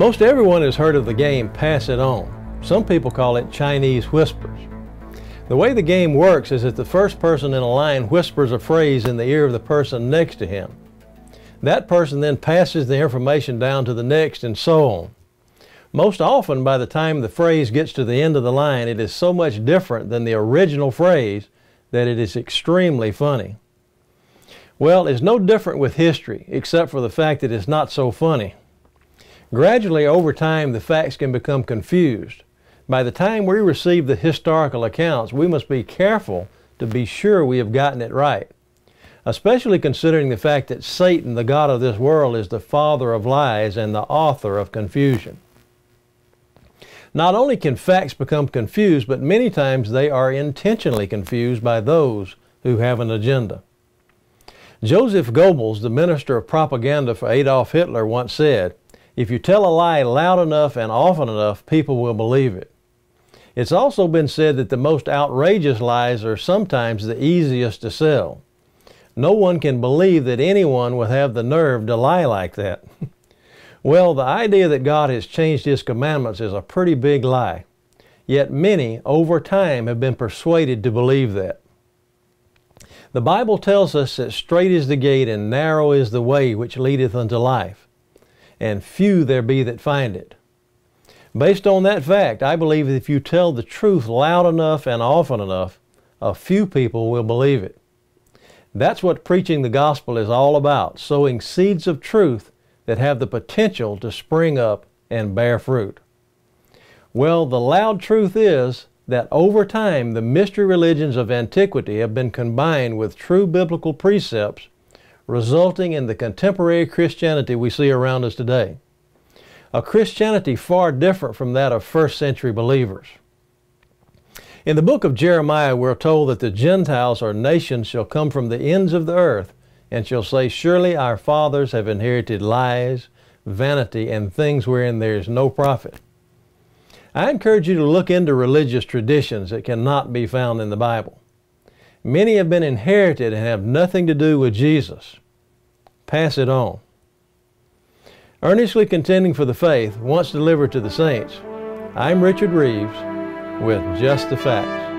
Most everyone has heard of the game Pass It On. Some people call it Chinese whispers. The way the game works is that the first person in a line whispers a phrase in the ear of the person next to him. That person then passes the information down to the next, and so on. Most often, by the time the phrase gets to the end of the line, it is so much different than the original phrase that it is extremely funny. Well, it's no different with history, except for the fact that it's not so funny. Gradually, over time, the facts can become confused. By the time we receive the historical accounts, we must be careful to be sure we have gotten it right, especially considering the fact that Satan, the god of this world, is the father of lies and the author of confusion. Not only can facts become confused, but many times they are intentionally confused by those who have an agenda. Joseph Goebbels, the minister of propaganda for Adolf Hitler, once said, "If you tell a lie loud enough and often enough, people will believe it." It's also been said that the most outrageous lies are sometimes the easiest to sell. No one can believe that anyone would have the nerve to lie like that. Well, the idea that God has changed His commandments is a pretty big lie. Yet many, over time, have been persuaded to believe that. The Bible tells us that straight is the gate and narrow is the way which leadeth unto life, and few there be that find it. Based on that fact, I believe that if you tell the truth loud enough and often enough, a few people will believe it. That's what preaching the gospel is all about, sowing seeds of truth that have the potential to spring up and bear fruit. Well, the loud truth is that over time, the mystery religions of antiquity have been combined with true biblical precepts, resulting in the contemporary Christianity we see around us today. A Christianity far different from that of first-century believers. In the book of Jeremiah, we're told that the Gentiles or nations shall come from the ends of the earth and shall say, "Surely our fathers have inherited lies, vanity, and things wherein there is no profit." I encourage you to look into religious traditions that cannot be found in the Bible. Many have been inherited and have nothing to do with Jesus. Pass it on. Earnestly contending for the faith once delivered to the saints, I'm Richard Reeves with Just the Facts.